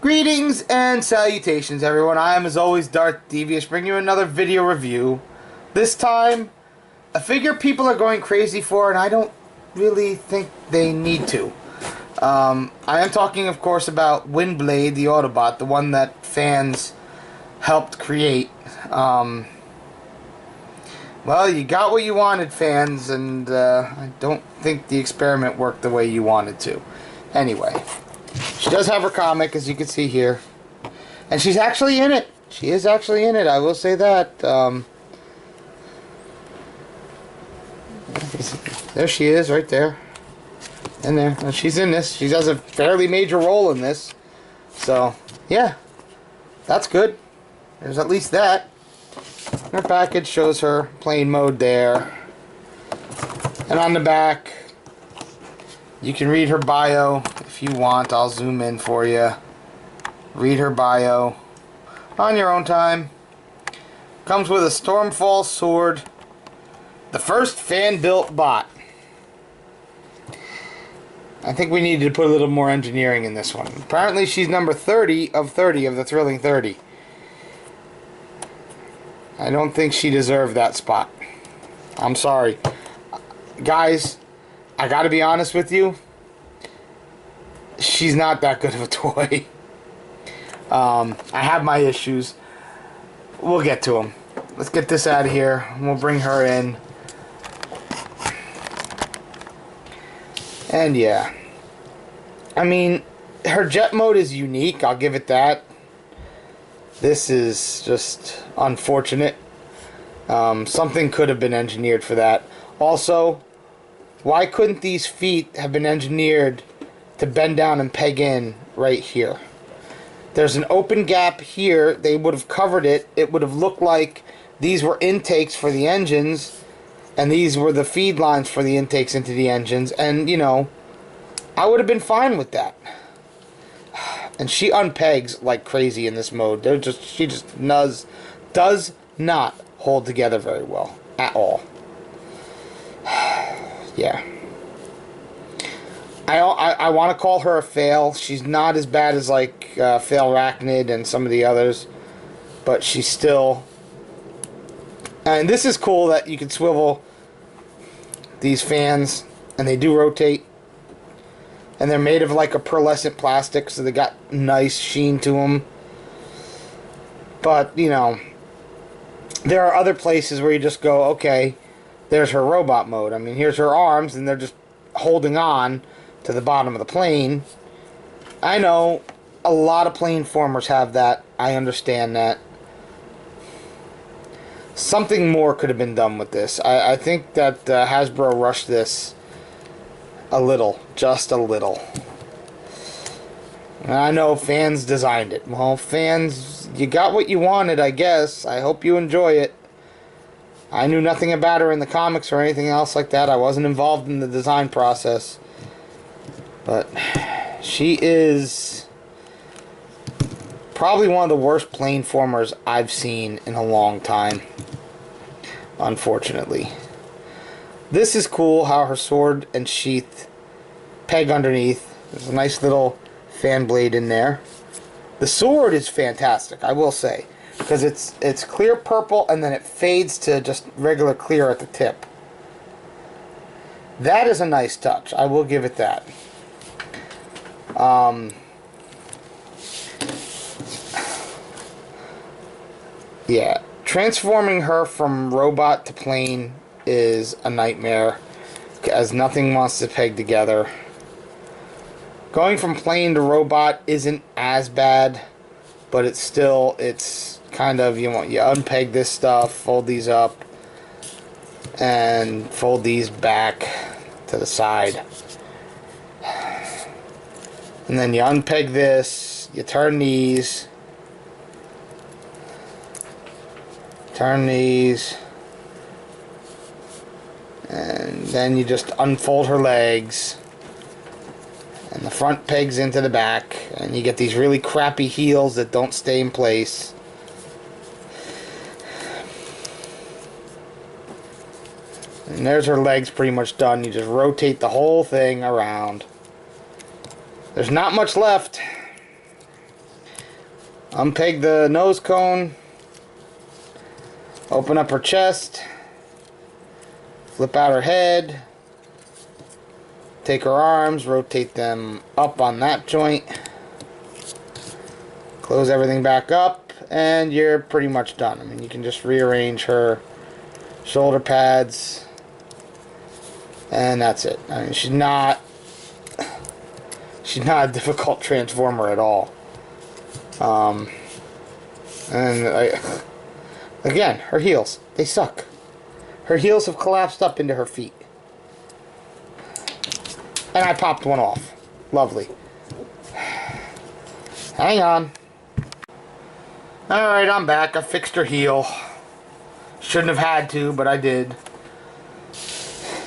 Greetings and salutations, everyone. I am, as always, Darth Devious, bringing you another video review. This time, a figure people are going crazy for, and I don't really think they need to. I am talking, of course, about Windblade, the Autobot, the one that fans helped create. Well, you got what you wanted, fans, and I don't think the experiment worked the way you wanted to. Anyway. She does have her comic, as you can see here. And she's actually in it. She is actually in it, I will say that. There she is, right there. In there. And she's in this. She does a fairly major role in this. So, yeah. That's good. There's at least that. Her package shows her playing mode there. And on the back, you can read her bio if you want. I'll zoom in for you. Read her bio on your own time. Comes with a Stormfall sword. The first fan-built bot. I think we needed to put a little more engineering in this one. Apparently she's number 30 of the Thrilling 30. I don't think she deserved that spot. I'm sorry. Guys, I gotta be honest with you, she's not that good of a toy. I have my issues. We'll get to them. Let's get this out of here, and we'll bring her in. And yeah. I mean, her jet mode is unique, I'll give it that. This is just unfortunate. Something could have been engineered for that. Also, why couldn't these feet have been engineered to bend down and peg in right here? There's an open gap here. They would have covered it. It would have looked like these were intakes for the engines, and these were the feed lines for the intakes into the engines. And, you know, I would have been fine with that. And she unpegs like crazy in this mode. She just does not hold together very well at all. Yeah. I want to call her a fail. She's not as bad as like Fail Arachnid and some of the others, but she's still. And this is cool that you can swivel these fans, and they do rotate, and they're made of like a pearlescent plastic, so they got nice sheen to them. But you know, there are other places where you just go, okay. There's her robot mode. I mean, here's her arms, and they're just holding on to the bottom of the plane. I know a lot of plane formers have that. I understand that. Something more could have been done with this. I think that Hasbro rushed this a little. Just a little. And I know fans designed it. Well, fans, you got what you wanted, I guess. I hope you enjoy it. I knew nothing about her in the comics or anything else like that. I wasn't involved in the design process. But she is probably one of the worst plane formers I've seen in a long time. Unfortunately. This is cool how her sword and sheath peg underneath. There's a nice little fan blade in there. The sword is fantastic, I will say. Because it's clear purple, and then it fades to just regular clear at the tip. That is a nice touch. I will give it that. Yeah. Transforming her from robot to plane is a nightmare, as nothing wants to peg together. Going from plane to robot isn't as bad, but it's kind of, you unpeg this stuff, fold these up, and fold these back to the side. And then you unpeg this, you turn these, and then you just unfold her legs, and the front pegs into the back, and you get these really crappy heels that don't stay in place. And there's her legs pretty much done. You just rotate the whole thing around. There's not much left. Unpeg the nose cone. Open up her chest. Flip out her head. Take her arms, rotate them up on that joint. Close everything back up, and you're pretty much done. I mean, you can just rearrange her shoulder pads, and that's it. I mean, she's not a difficult transformer at all. Again, her heels, they suck. Her heels have collapsed up into her feet. And I popped one off. Lovely. Hang on. Alright, I'm back. I fixed her heel. Shouldn't have had to, but I did.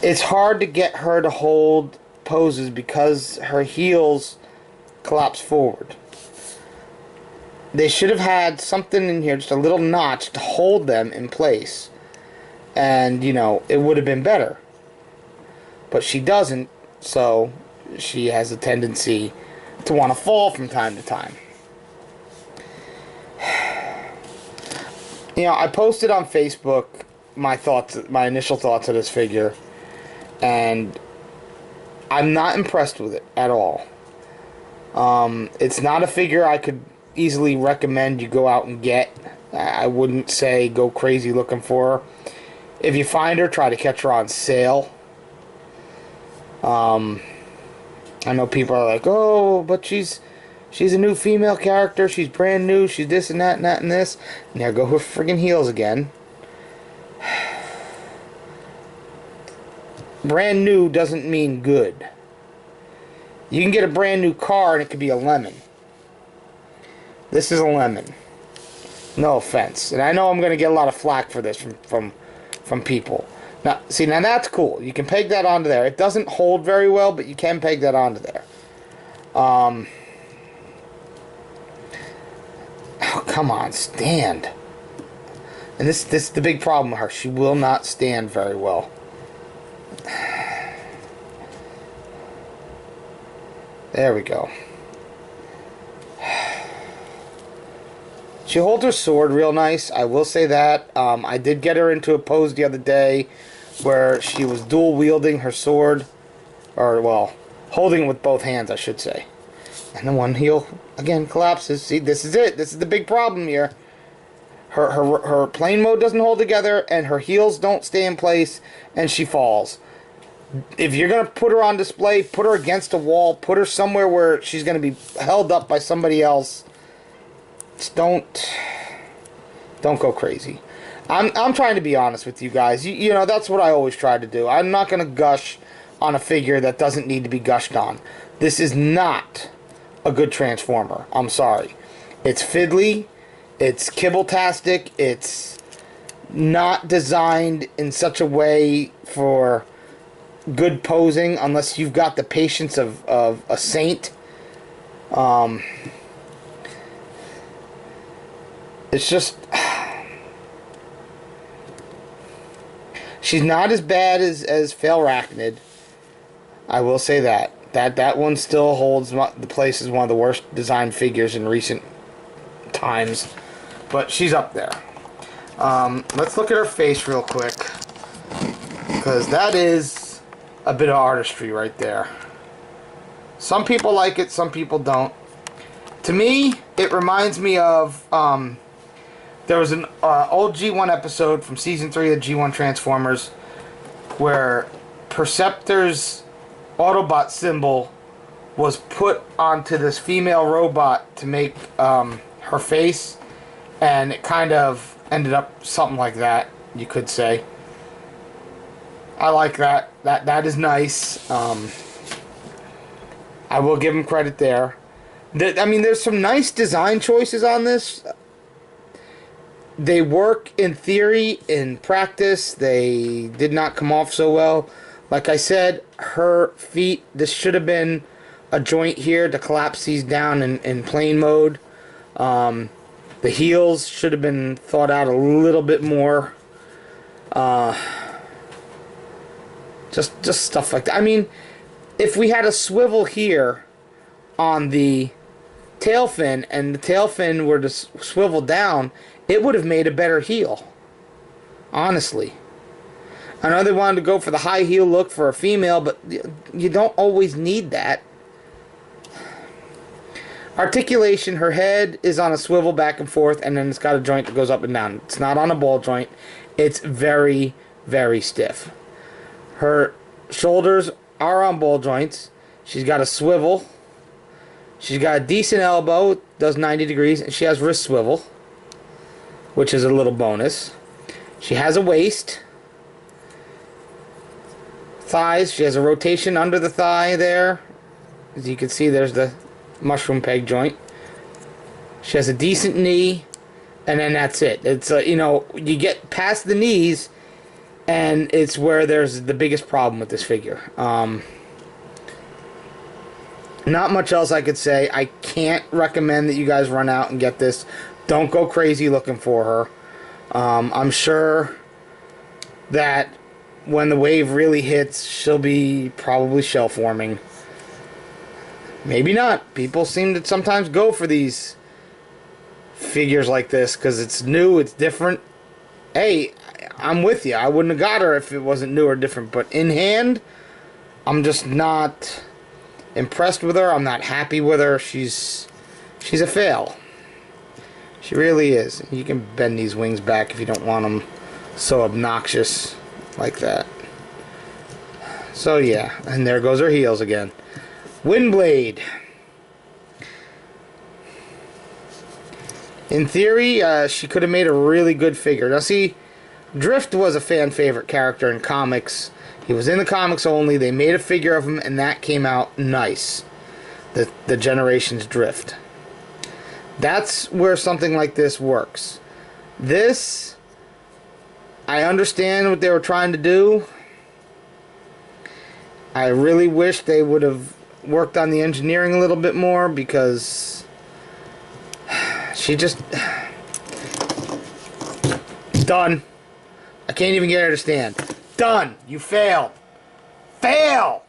It's hard to get her to hold poses because her heels collapse forward. They should have had something in here, just a little notch to hold them in place. And, you know, it would have been better. But she doesn't, so she has a tendency to want to fall from time to time. You know, I posted on Facebook my thoughts, my initial thoughts of this figure, and I'm not impressed with it at all. It's not a figure I could easily recommend you go out and get. I wouldn't say go crazy looking for her. If you find her, try to catch her on sale. I know people are like, oh, but she's a new female character, she's brand new, she's this and that and that and this. And there go her friggin' heels again. Brand new doesn't mean good. You can get a brand new car and it could be a lemon. This is a lemon. No offense. And I know I'm going to get a lot of flack for this from people. Now, see, now that's cool. You can peg that onto there. It doesn't hold very well, but you can peg that onto there. Oh, come on, stand. And this is the big problem with her. She will not stand very well. There we go. She holds her sword real nice. I will say that. I did get her into a pose the other day where she was dual wielding her sword. Or, well, holding it with both hands, I should say. And the one heel, again, collapses. See, this is it. This is the big problem here. Her plane mode doesn't hold together, and her heels don't stay in place, and she falls. If you're going to put her on display, put her against a wall, put her somewhere where she's going to be held up by somebody else. Just don't go crazy. I'm trying to be honest with you guys. You know, that's what I always try to do. I'm not going to gush on a figure that doesn't need to be gushed on. This is not a good Transformer. I'm sorry. It's fiddly. It's kibble-tastic. It's not designed in such a way for good posing unless you've got the patience of a saint. It's just, she's not as bad as Failrachnid. I will say that. That one still holds the place as one of the worst designed figures in recent times. But she's up there. Let's look at her face real quick, because that is a bit of artistry right there. Some people like it, some people don't. To me, it reminds me of, there was an old G1 episode from Season 3 of G1 Transformers where Perceptor's Autobot symbol was put onto this female robot to make her face, and it kind of ended up something like that, you could say. I like that. That is nice. I will give him credit there. I mean, there's some nice design choices on this. They work in theory. In practice, they did not come off so well. Like I said, her feet, this should have been a joint here to collapse these down in plane mode. The heels should have been thought out a little bit more. Just stuff like that. I mean, if we had a swivel here on the tail fin and the tail fin were to swivel down, it would have made a better heel. Honestly. I know they wanted to go for the high heel look for a female, but you don't always need that. Articulation, her head is on a swivel back and forth, and then it's got a joint that goes up and down. It's not on a ball joint. It's very, very stiff. Her shoulders are on ball joints. She's got a swivel. She's got a decent elbow, does 90 degrees, and she has wrist swivel, which is a little bonus. She has a waist. Thighs, she has a rotation under the thigh there. As you can see, there's the mushroom peg joint. She has a decent knee, and then that's it. It's you know, you get past the knees, and it's where there's the biggest problem with this figure. Not much else I could say. I can't recommend that you guys run out and get this. Don't go crazy looking for her. I'm sure that when the wave really hits, she'll be probably shell forming. Maybe not. People seem to sometimes go for these figures like this because it's new, it's different. Hey, I'm with you. I wouldn't have got her if it wasn't new or different. But in hand, I'm just not impressed with her. I'm not happy with her. She's a fail. She really is. You can bend these wings back if you don't want them so obnoxious like that. So yeah, and there goes her heels again. Windblade. In theory, she could have made a really good figure. Now see, Drift was a fan favorite character in comics. He was in the comics only. They made a figure of him, and that came out nice. The Generations Drift. That's where something like this works. This, I understand what they were trying to do. I really wish they would have worked on the engineering a little bit more, because she just... Done. I can't even get her to stand. Done. You failed. Fail!